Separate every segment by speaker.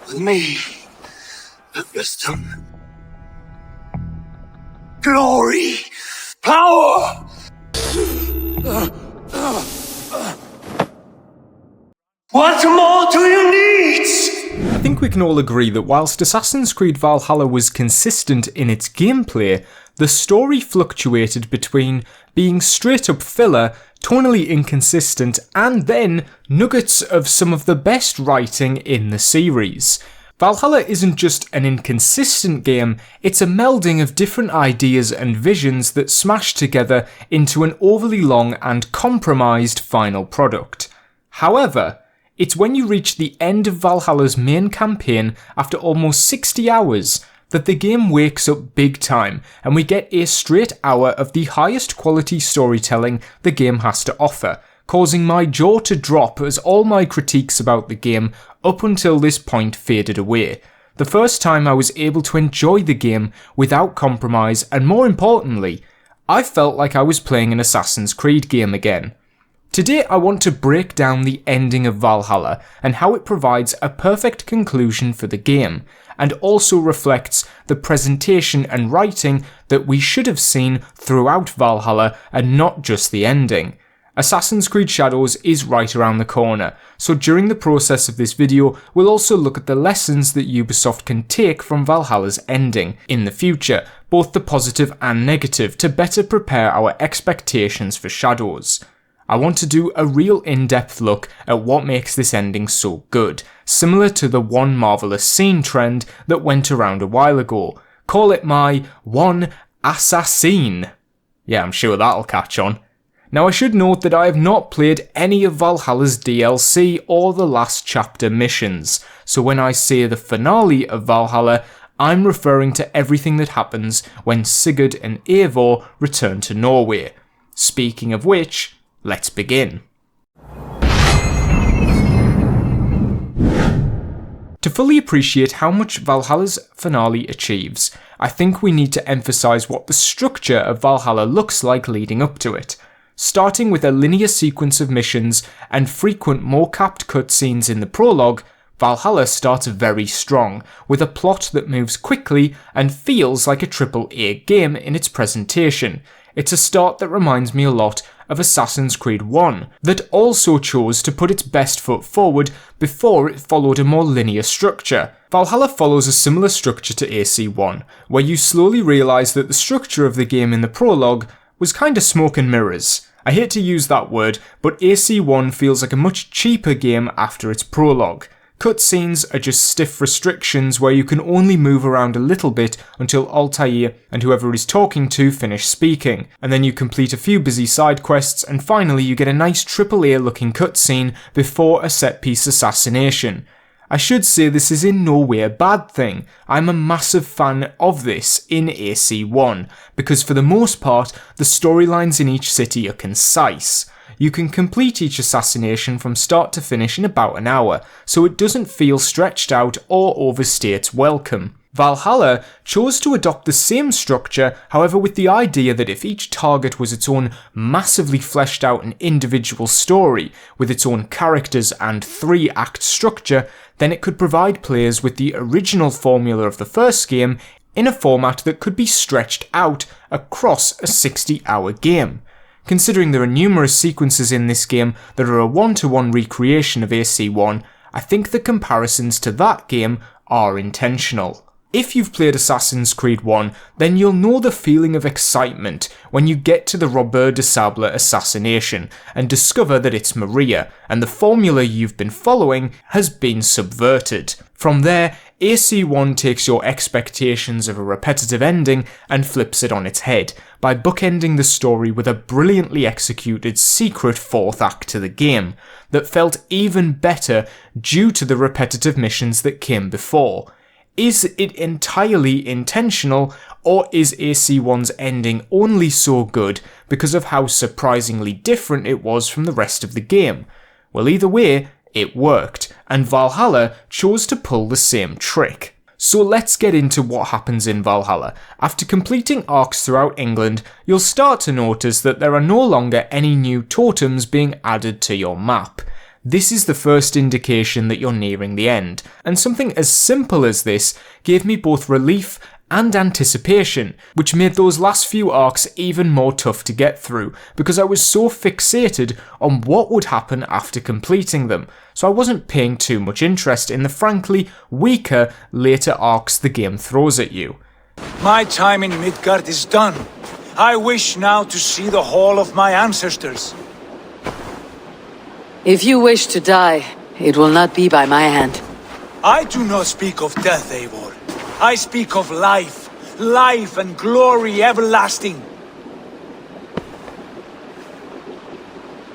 Speaker 1: With me, the wisdom, glory, power. What more do you need?
Speaker 2: I think we can all agree that whilst Assassin's Creed Valhalla was consistent in its gameplay, the story fluctuated between being straight up filler, tonally inconsistent, and then nuggets of some of the best writing in the series. Valhalla isn't just an inconsistent game, it's a melding of different ideas and visions that smash together into an overly long and compromised final product. However, it's when you reach the end of Valhalla's main campaign after almost 60 hours that the game wakes up big time and we get a straight hour of the highest quality storytelling the game has to offer, causing my jaw to drop as all my critiques about the game up until this point faded away. The first time I was able to enjoy the game without compromise, and more importantly, I felt like I was playing an Assassin's Creed game again. Today I want to break down the ending of Valhalla and how it provides a perfect conclusion for the game, and also reflects the presentation and writing that we should have seen throughout Valhalla and not just the ending. Assassin's Creed Shadows is right around the corner, so during the process of this video we'll also look at the lessons that Ubisoft can take from Valhalla's ending in the future, both the positive and negative, to better prepare our expectations for Shadows. I want to do a real in-depth look at what makes this ending so good, similar to the one marvelous scene trend that went around a while ago. Call it my one assassin. Yeah, I'm sure that'll catch on. Now I should note that I have not played any of Valhalla's DLC or the last chapter missions, so when I say the finale of Valhalla, I'm referring to everything that happens when Sigurd and Eivor return to Norway. Speaking of which, let's begin. To fully appreciate how much Valhalla's finale achieves, I think we need to emphasise what the structure of Valhalla looks like leading up to it. Starting with a linear sequence of missions and frequent more capped cutscenes in the prologue, Valhalla starts very strong, with a plot that moves quickly and feels like a AAA game in its presentation. It's a start that reminds me a lot of Assassin's Creed 1, that also chose to put its best foot forward before it followed a more linear structure. Valhalla follows a similar structure to AC1, where you slowly realise that the structure of the game in the prologue was kinda smoke and mirrors. I hate to use that word, but AC1 feels like a much cheaper game after its prologue. Cutscenes are just stiff restrictions where you can only move around a little bit until Altair and whoever is talking to finish speaking, and then you complete a few busy side quests, and finally you get a nice AAA looking cutscene before a set piece assassination. I should say this is in no way a bad thing. I'm a massive fan of this in AC1, because for the most part the storylines in each city are concise. You can complete each assassination from start to finish in about an hour, so it doesn't feel stretched out or overstay its welcome. Valhalla chose to adopt the same structure, however with the idea that if each target was its own massively fleshed out and individual story, with its own characters and 3-act structure, then it could provide players with the original formula of the first game in a format that could be stretched out across a 60-hour game. Considering there are numerous sequences in this game that are a one-to-one recreation of AC1, I think the comparisons to that game are intentional. If you've played Assassin's Creed 1, then you'll know the feeling of excitement when you get to the Robert de Sable assassination and discover that it's Maria, and the formula you've been following has been subverted. From there, AC1 takes your expectations of a repetitive ending and flips it on its head, by bookending the story with a brilliantly executed secret 4th act to the game, that felt even better due to the repetitive missions that came before. Is it entirely intentional, or is AC1's ending only so good because of how surprisingly different it was from the rest of the game? Well, either way, it worked, and Valhalla chose to pull the same trick. So let's get into what happens in Valhalla. After completing arcs throughout England, you'll start to notice that there are no longer any new totems being added to your map. This is the first indication that you're nearing the end, and something as simple as this gave me both relief and anticipation, which made those last few arcs even more tough to get through, because I was so fixated on what would happen after completing them, so I wasn't paying too much interest in the frankly weaker later arcs the game throws at you.
Speaker 1: My time in Midgard is done. I wish now to see the hall of my ancestors.
Speaker 3: If you wish to die, it will not be by my hand.
Speaker 1: I do not speak of death, Eivor. I speak of life. Life and glory everlasting.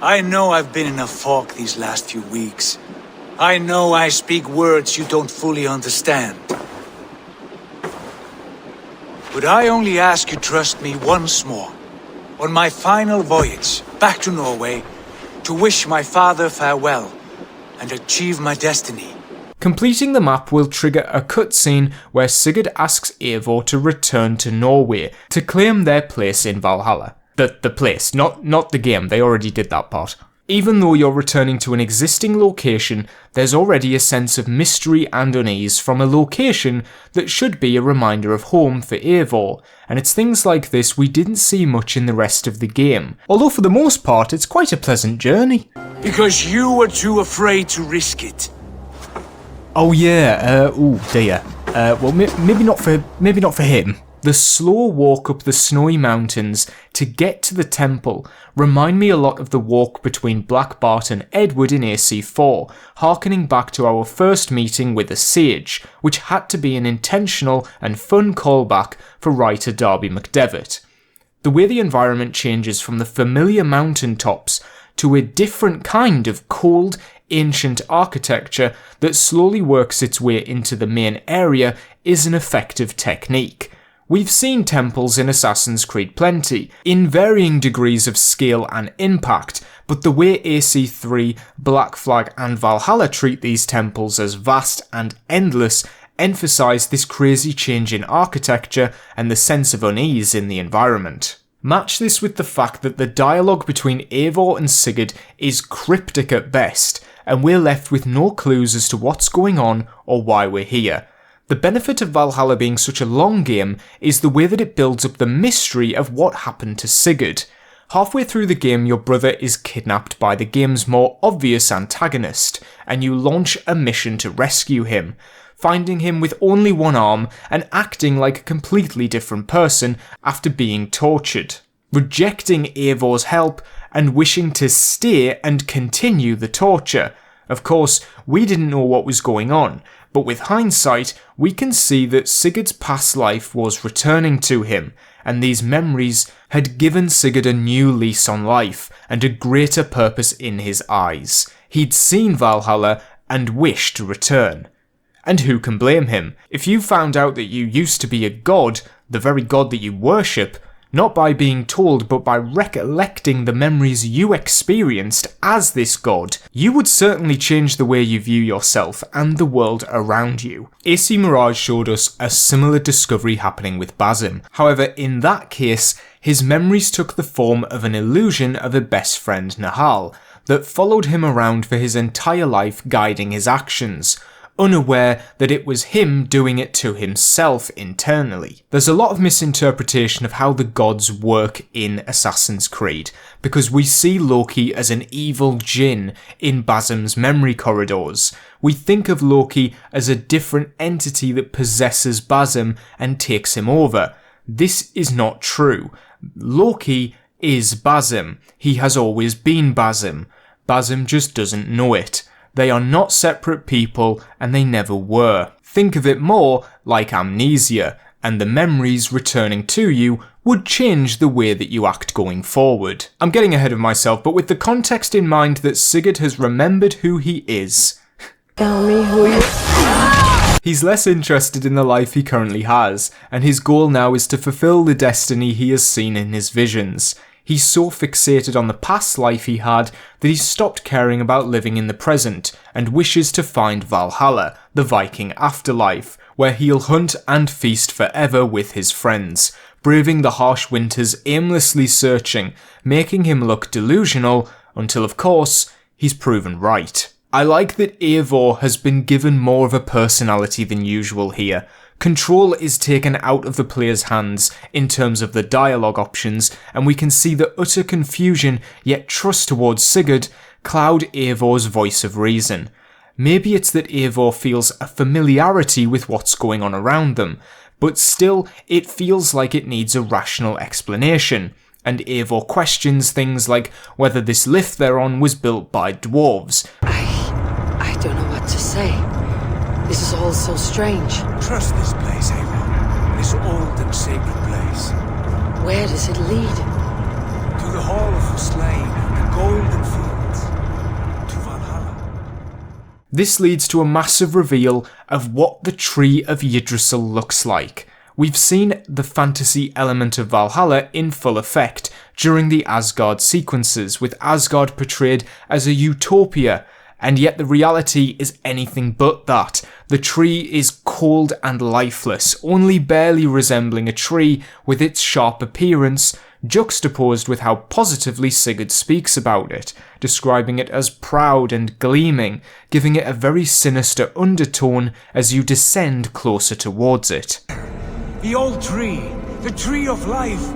Speaker 1: I know I've been in a fog these last few weeks. I know I speak words you don't fully understand. But I only ask you trust me once more. On my final voyage back to Norway, to wish my father farewell and achieve my destiny.
Speaker 2: Completing the map will trigger a cutscene where Sigurd asks Eivor to return to Norway to claim their place in Valhalla. The place, not the game, they already did that part. Even though you're returning to an existing location, there's already a sense of mystery and unease from a location that should be a reminder of home for Eivor, and it's things like this we didn't see much in the rest of the game, although for the most part it's quite a pleasant journey.
Speaker 1: Because you were too afraid to risk it.
Speaker 2: Oh yeah, oh dear. Well, maybe not for him. The slow walk up the snowy mountains to get to the temple remind me a lot of the walk between Black Bart and Edward in AC4, harkening back to our first meeting with a sage, which had to be an intentional and fun callback for writer Darby McDevitt. The way the environment changes from the familiar mountaintops to a different kind of cold, ancient architecture that slowly works its way into the main area is an effective technique. We've seen temples in Assassin's Creed plenty, in varying degrees of scale and impact, but the way AC3, Black Flag and Valhalla treat these temples as vast and endless emphasise this crazy change in architecture and the sense of unease in the environment. Match this with the fact that the dialogue between Eivor and Sigurd is cryptic at best, and we're left with no clues as to what's going on or why we're here. The benefit of Valhalla being such a long game is the way that it builds up the mystery of what happened to Sigurd. Halfway through the game, your brother is kidnapped by the game's more obvious antagonist, and you launch a mission to rescue him, finding him with only one arm and acting like a completely different person after being tortured, rejecting Eivor's help and wishing to stay and continue the torture. Of course, we didn't know what was going on, but with hindsight, we can see that Sigurd's past life was returning to him, and these memories had given Sigurd a new lease on life and a greater purpose in his eyes. He'd seen Valhalla and wished to return. And who can blame him? If you found out that you used to be a god, the very god that you worship, not by being told but by recollecting the memories you experienced as this god, you would certainly change the way you view yourself and the world around you. AC Mirage showed us a similar discovery happening with Basim. However, in that case, his memories took the form of an illusion of a best friend Nahal that followed him around for his entire life, guiding his actions, unaware that it was him doing it to himself internally. There's a lot of misinterpretation of how the gods work in Assassin's Creed, because we see Loki as an evil djinn in Basim's memory corridors. We think of Loki as a different entity that possesses Basim and takes him over. This is not true. Loki is Basim. He has always been Basim. Basim just doesn't know it. They are not separate people, and they never were. Think of it more like amnesia, and the memories returning to you would change the way that you act going forward. I'm getting ahead of myself, but with the context in mind that Sigurd has remembered who he is.
Speaker 3: Tell me who you are.
Speaker 2: He's less interested in the life he currently has, and his goal now is to fulfill the destiny he has seen in his visions. He's so fixated on the past life he had that he's stopped caring about living in the present and wishes to find Valhalla, the Viking afterlife, where he'll hunt and feast forever with his friends, braving the harsh winters aimlessly searching, making him look delusional until, of course, he's proven right. I like that Eivor has been given more of a personality than usual here. Control is taken out of the player's hands in terms of the dialogue options, and we can see the utter confusion yet trust towards Sigurd cloud Eivor's voice of reason. Maybe it's that Eivor feels a familiarity with what's going on around them, but still it feels like it needs a rational explanation, and Eivor questions things like whether this lift they're on was built by dwarves.
Speaker 3: I don't know what to say. This is all so strange.
Speaker 1: Trust this place, Eivor. This old and sacred place.
Speaker 3: Where does it lead?
Speaker 1: To the Hall of the Slain and the Golden Fields. To Valhalla.
Speaker 2: This leads to a massive reveal of what the Tree of Yggdrasil looks like. We've seen the fantasy element of Valhalla in full effect during the Asgard sequences, with Asgard portrayed as a utopia, and yet the reality is anything but that. The tree is cold and lifeless, only barely resembling a tree with its sharp appearance, juxtaposed with how positively Sigurd speaks about it, describing it as proud and gleaming, giving it a very sinister undertone as you descend closer towards it.
Speaker 1: The old tree, the tree of life.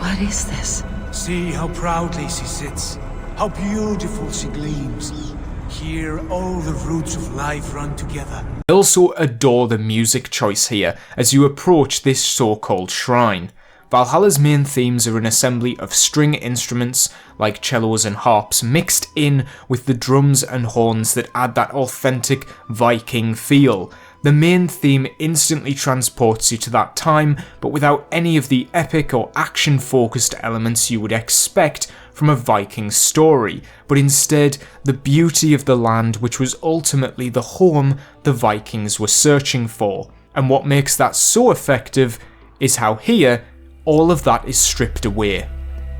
Speaker 3: What is this?
Speaker 1: See how proudly she sits, how beautiful she gleams. Here, all the roots of life run together.
Speaker 2: I also adore the music choice here as you approach this so-called shrine. Valhalla's main themes are an assembly of string instruments like cellos and harps mixed in with the drums and horns that add that authentic Viking feel. The main theme instantly transports you to that time, but without any of the epic or action-focused elements you would expect from a Viking story, but instead the beauty of the land which was ultimately the home the Vikings were searching for. And what makes that so effective is how here, all of that is stripped away.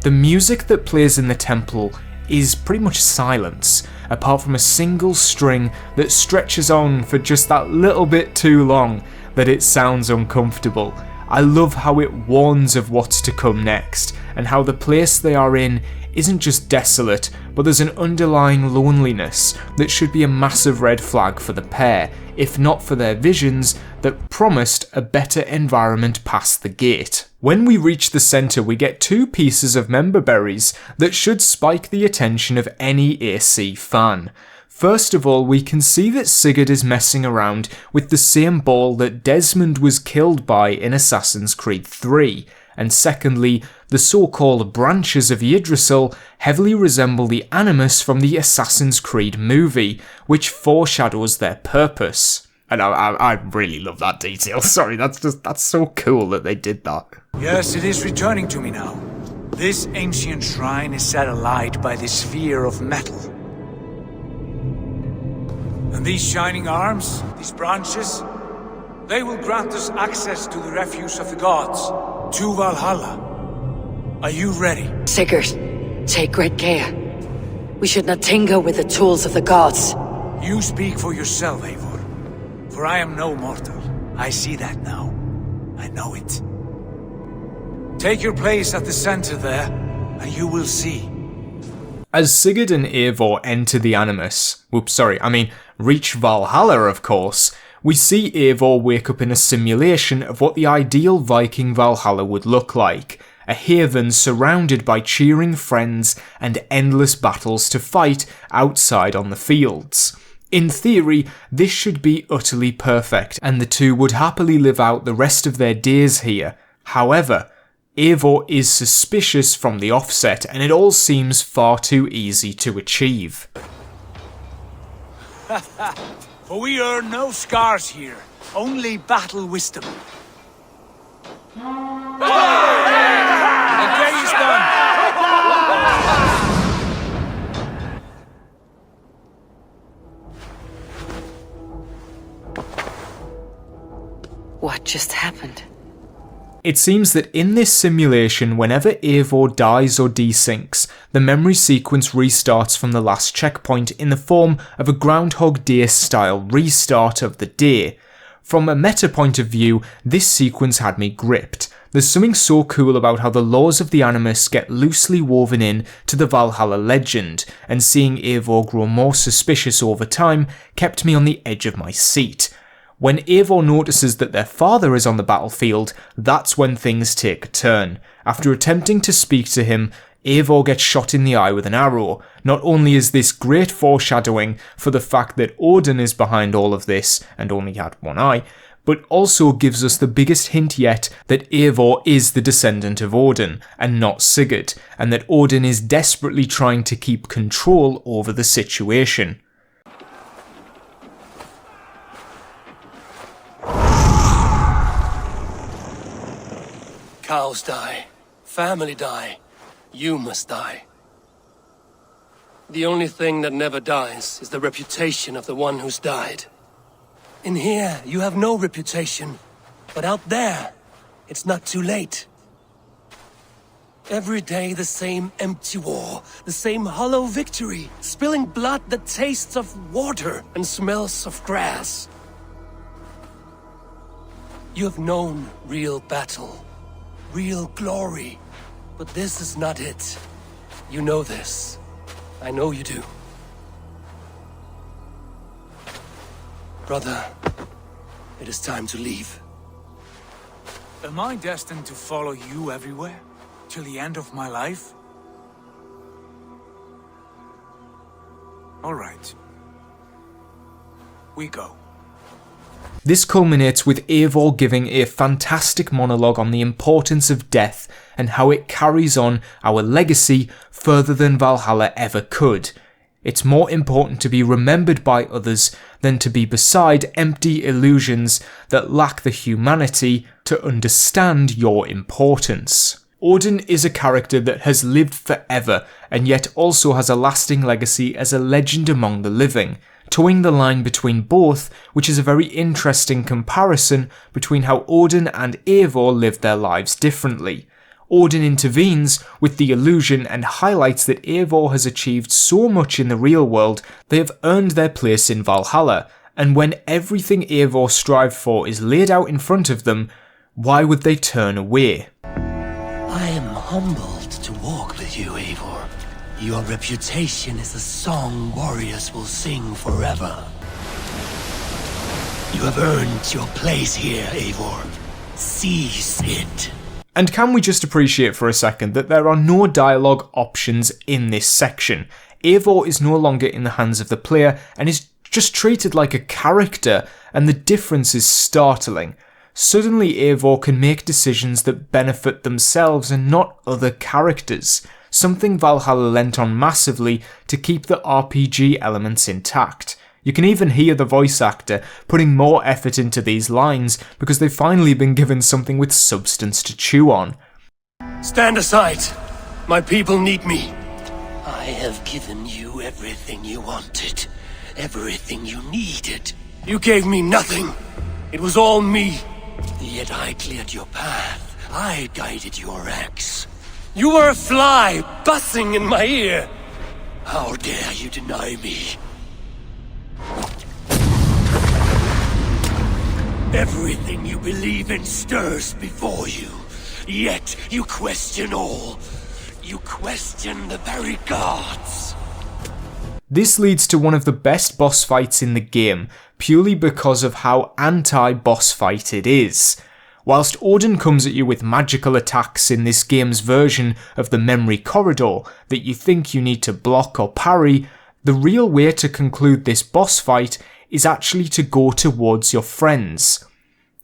Speaker 2: The music that plays in the temple is pretty much silence, apart from a single string that stretches on for just that little bit too long that it sounds uncomfortable. I love how it warns of what's to come next, and how the place they are in isn't just desolate, but there's an underlying loneliness that should be a massive red flag for the pair, if not for their visions that promised a better environment past the gate. When we reach the centre, we get two pieces of member berries that should spike the attention of any AC fan. First of all, we can see that Sigurd is messing around with the same ball that Desmond was killed by in Assassin's Creed 3, and secondly, the so-called branches of Yggdrasil heavily resemble the animus from the Assassin's Creed movie, which foreshadows their purpose. And I really love that detail. Sorry, that's so cool that they did that.
Speaker 1: Yes, it is returning to me now. This ancient shrine is set alight by this sphere of metal. And these shining arms, these branches, they will grant us access to the refuse of the gods, to Valhalla. Are you ready?
Speaker 3: Sigurd, take great care. We should not tinker with the tools of the gods.
Speaker 1: You speak for yourself, Eivor. For I am no mortal. I see that now. I know it. Take your place at the center there, and you will see.
Speaker 2: As Sigurd and Eivor enter the Animus, reach Valhalla of course, we see Eivor wake up in a simulation of what the ideal Viking Valhalla would look like. A haven surrounded by cheering friends and endless battles to fight outside on the fields. In theory, this should be utterly perfect, and the two would happily live out the rest of their days here. However, Eivor is suspicious from the offset, and it all seems far too easy to achieve.
Speaker 1: For we earn no scars here, only battle wisdom. The day is done!
Speaker 3: What just happened?
Speaker 2: It seems that in this simulation, whenever Eivor dies or desyncs, the memory sequence restarts from the last checkpoint in the form of a Groundhog Day style restart of the day. From a meta point of view, this sequence had me gripped. There's something so cool about how the laws of the animus get loosely woven in to the Valhalla legend, and seeing Eivor grow more suspicious over time kept me on the edge of my seat. When Eivor notices that their father is on the battlefield, that's when things take a turn. After attempting to speak to him, Eivor gets shot in the eye with an arrow. Not only is this great foreshadowing for the fact that Odin is behind all of this and only had one eye, but also gives us the biggest hint yet that Eivor is the descendant of Odin and not Sigurd, and that Odin is desperately trying to keep control over the situation.
Speaker 4: Cows die, family die, you must die. The only thing that never dies is the reputation of the one who's died. In here, you have no reputation, but out there, it's not too late. Every day the same empty war, the same hollow victory, spilling blood that tastes of water and smells of grass. You have known real battle, real glory, but this is not it. You know this. I know you do. Brother, it is time to leave.
Speaker 1: Am I destined to follow you everywhere? Till the end of my life? All right. We go.
Speaker 2: This culminates with Eivor giving a fantastic monologue on the importance of death and how it carries on our legacy further than Valhalla ever could. It's more important to be remembered by others than to be beside empty illusions that lack the humanity to understand your importance. Odin is a character that has lived forever and yet also has a lasting legacy as a legend among the living, towing the line between both, which is a very interesting comparison between how Odin and Eivor lived their lives differently. Odin intervenes with the illusion and highlights that Eivor has achieved so much in the real world they have earned their place in Valhalla, and when everything Eivor strived for is laid out in front of them, why would they turn away?
Speaker 4: I am humbled to walk with you, Eivor. Your reputation is a song warriors will sing forever. You have earned your place here, Eivor. Seize it.
Speaker 2: And can we just appreciate for a second that there are no dialogue options in this section? Eivor is no longer in the hands of the player and is just treated like a character, and the difference is startling. Suddenly Eivor can make decisions that benefit themselves and not other characters, something Valhalla lent on massively to keep the RPG elements intact. You can even hear the voice actor putting more effort into these lines because they've finally been given something with substance to chew on.
Speaker 4: Stand aside. My people need me. I have given you everything you wanted, everything you needed. You gave me nothing. It was all me. Yet I cleared your path. I guided your axe. You were a fly buzzing in my ear. How dare you deny me? Everything you believe in stirs before you. Yet you question all. You question the very gods.
Speaker 2: This leads to one of the best boss fights in the game, purely because of how anti-boss fight it is. Whilst Odin comes at you with magical attacks in this game's version of the memory corridor that you think you need to block or parry, the real way to conclude this boss fight is actually to go towards your friends.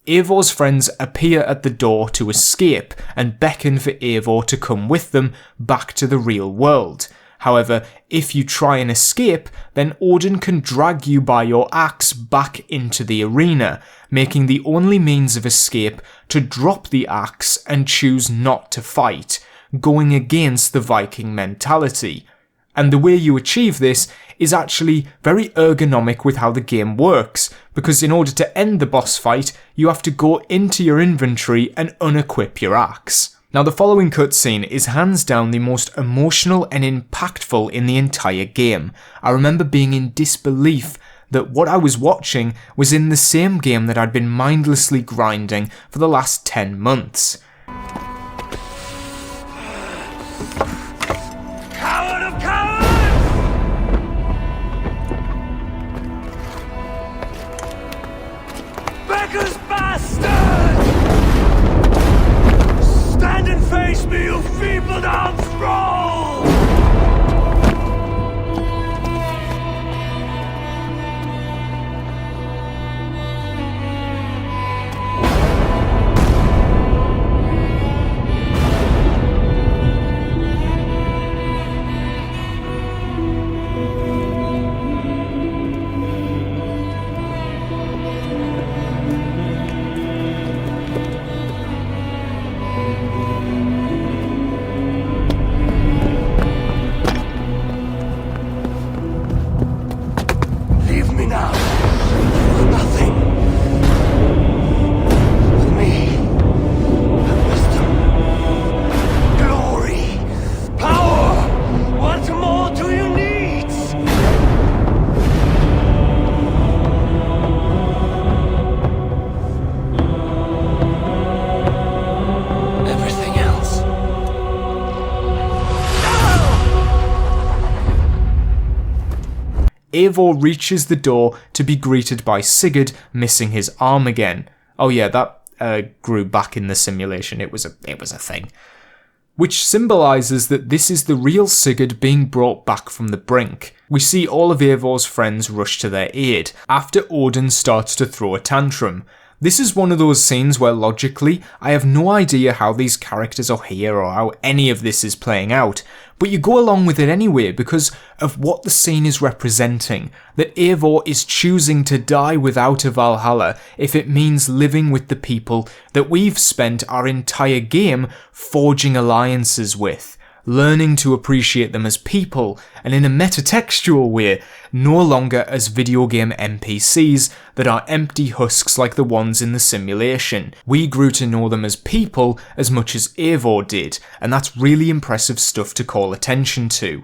Speaker 2: Eivor's friends appear at the door to escape and beckon for Eivor to come with them back to the real world. However, if you try and escape, then Odin can drag you by your axe back into the arena, making the only means of escape to drop the axe and choose not to fight, going against the Viking mentality. And the way you achieve this is actually very ergonomic with how the game works, because in order to end the boss fight, you have to go into your inventory and unequip your axe. Now, the following cutscene is hands down the most emotional and impactful in the entire game. I remember being in disbelief that what I was watching was in the same game that I'd been mindlessly grinding for the last 10 months.
Speaker 4: Coward of cowards! Beggar's bastard! Stand and face me, you feeble-down thrall! Leave me now. Nothing. With me. Have wisdom. Glory. Power. What more do you need? Everything else.
Speaker 2: Eivor reaches the door to be greeted by Sigurd missing his arm again. Oh yeah, that grew back in the simulation. It was a thing. Which symbolises that this is the real Sigurd being brought back from the brink. We see all of Eivor's friends rush to their aid, after Odin starts to throw a tantrum. This is one of those scenes where logically, I have no idea how these characters are here or how any of this is playing out, but you go along with it anyway because of what the scene is representing, that Eivor is choosing to die without a Valhalla if it means living with the people that we've spent our entire game forging alliances with, learning to appreciate them as people, and in a metatextual way, no longer as video game NPCs that are empty husks like the ones in the simulation. We grew to know them as people as much as Eivor did, and that's really impressive stuff to call attention to.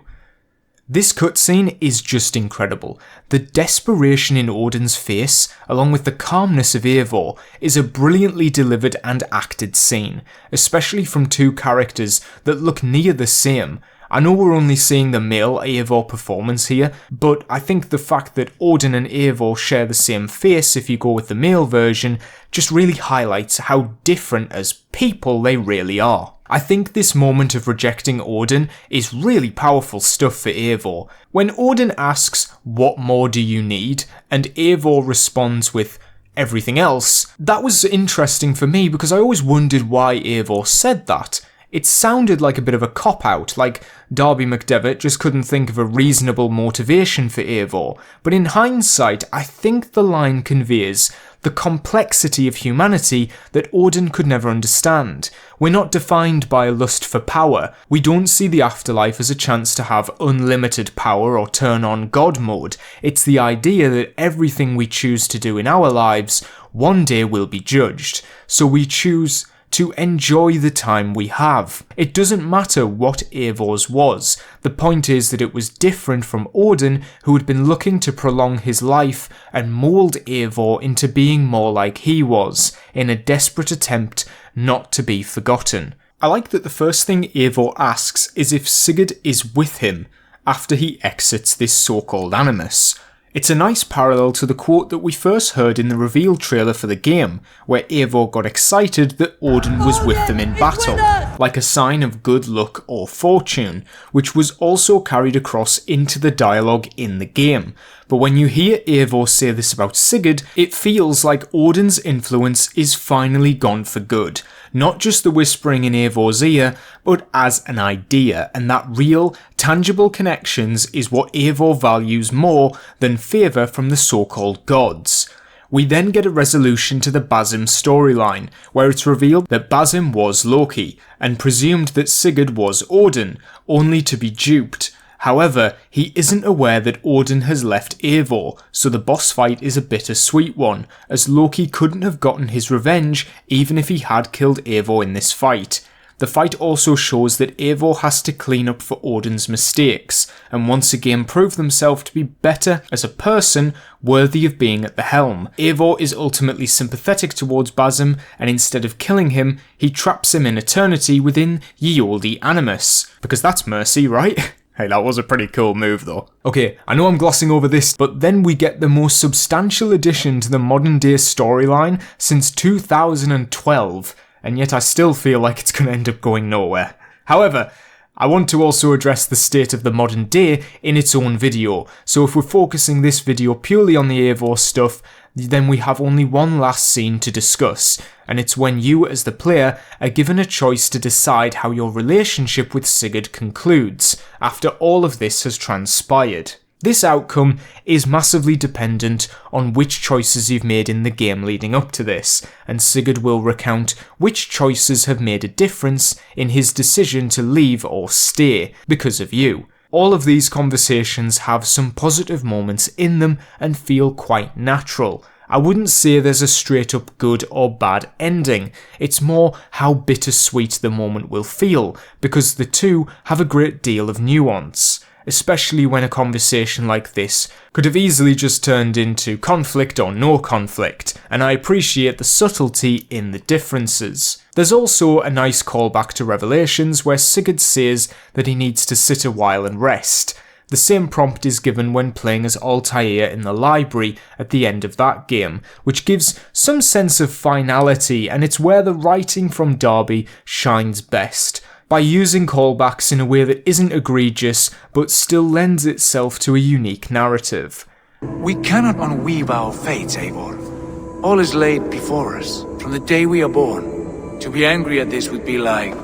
Speaker 2: This cutscene is just incredible. The desperation in Odin's face, along with the calmness of Eivor, is a brilliantly delivered and acted scene, especially from two characters that look near the same. I know we're only seeing the male Eivor performance here, but I think the fact that Odin and Eivor share the same face if you go with the male version just really highlights how different as people they really are. I think this moment of rejecting Odin is really powerful stuff for Eivor. When Odin asks, "What more do you need?" and Eivor responds with, "Everything else," that was interesting for me because I always wondered why Eivor said that. It sounded like a bit of a cop-out, like Darby McDevitt just couldn't think of a reasonable motivation for Eivor, but in hindsight I think the line conveys the complexity of humanity that Odin could never understand. We're not defined by a lust for power. We don't see the afterlife as a chance to have unlimited power or turn on God mode. It's the idea that everything we choose to do in our lives one day will be judged, so we choose to enjoy the time we have. It doesn't matter what Eivor's was, the point is that it was different from Odin, who had been looking to prolong his life and mould Eivor into being more like he was, in a desperate attempt not to be forgotten. I like that the first thing Eivor asks is if Sigurd is with him after he exits this so-called animus. It's a nice parallel to the quote that we first heard in the reveal trailer for the game, where Eivor got excited that Odin was with them in battle, like a sign of good luck or fortune, which was also carried across into the dialogue in the game. But when you hear Eivor say this about Sigurd, it feels like Odin's influence is finally gone for good. Not just the whispering in Eivor's ear, but as an idea, and that real, tangible connections is what Eivor values more than favour from the so-called gods. We then get a resolution to the Basim storyline, where it's revealed that Basim was Loki, and presumed that Sigurd was Odin, only to be duped. However, he isn't aware that Odin has left Eivor, so the boss fight is a bittersweet one, as Loki couldn't have gotten his revenge even if he had killed Eivor in this fight. The fight also shows that Eivor has to clean up for Odin's mistakes, and once again prove himself to be better as a person worthy of being at the helm. Eivor is ultimately sympathetic towards Basim, and instead of killing him, he traps him in eternity within Ye Olde Animus, because that's mercy, right? Hey, that was a pretty cool move though. Okay, I know I'm glossing over this, but then we get the most substantial addition to the modern day storyline since 2012, and yet I still feel like it's going to end up going nowhere. However, I want to also address the state of the modern day in its own video, so if we're focusing this video purely on the Eivor stuff, then we have only one last scene to discuss, and it's when you as the player are given a choice to decide how your relationship with Sigurd concludes, after all of this has transpired. This outcome is massively dependent on which choices you've made in the game leading up to this, and Sigurd will recount which choices have made a difference in his decision to leave or stay because of you. All of these conversations have some positive moments in them and feel quite natural. I wouldn't say there's a straight up good or bad ending, it's more how bittersweet the moment will feel, because the two have a great deal of nuance. Especially when a conversation like this could have easily just turned into conflict or no conflict, and I appreciate the subtlety in the differences. There's also a nice callback to Revelations where Sigurd says that he needs to sit a while and rest. The same prompt is given when playing as Altair in the library at the end of that game, which gives some sense of finality, and it's where the writing from Darby shines best, by using callbacks in a way that isn't egregious but still lends itself to a unique narrative.
Speaker 1: We cannot unweave our fates, Eivor. All is laid before us, from the day we are born. To be angry at this would be like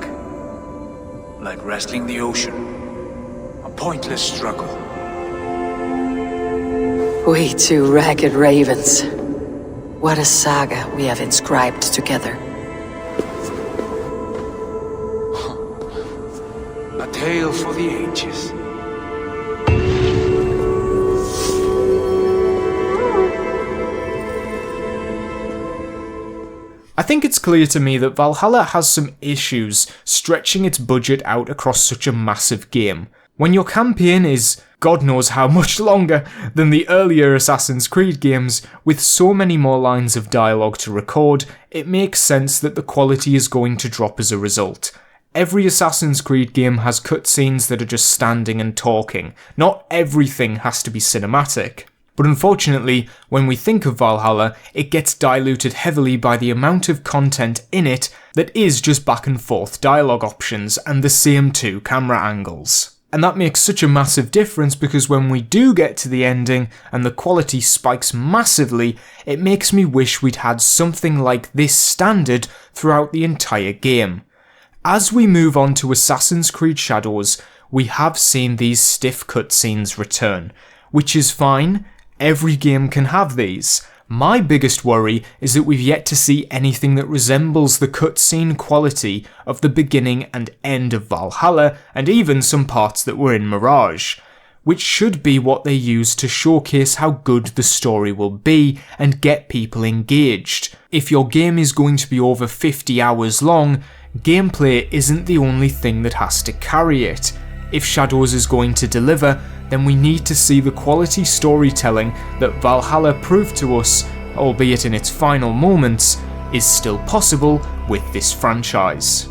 Speaker 1: wrestling the ocean. A pointless struggle.
Speaker 3: We two ragged ravens. What a saga we have inscribed together.
Speaker 1: A tale for the ages.
Speaker 2: I think it's clear to me that Valhalla has some issues stretching its budget out across such a massive game. When your campaign is God knows how much longer than the earlier Assassin's Creed games, with so many more lines of dialogue to record, it makes sense that the quality is going to drop as a result. Every Assassin's Creed game has cutscenes that are just standing and talking. Not everything has to be cinematic. But unfortunately, when we think of Valhalla, it gets diluted heavily by the amount of content in it that is just back and forth dialogue options and the same two camera angles. And that makes such a massive difference because when we do get to the ending and the quality spikes massively, it makes me wish we'd had something like this standard throughout the entire game. As we move on to Assassin's Creed Shadows, we have seen these stiff cutscenes return, which is fine. Every game can have these. My biggest worry is that we've yet to see anything that resembles the cutscene quality of the beginning and end of Valhalla, and even some parts that were in Mirage, which should be what they use to showcase how good the story will be and get people engaged. If your game is going to be over 50 hours long, gameplay isn't the only thing that has to carry it. If Shadows is going to deliver, then we need to see the quality storytelling that Valhalla proved to us, albeit in its final moments, is still possible with this franchise.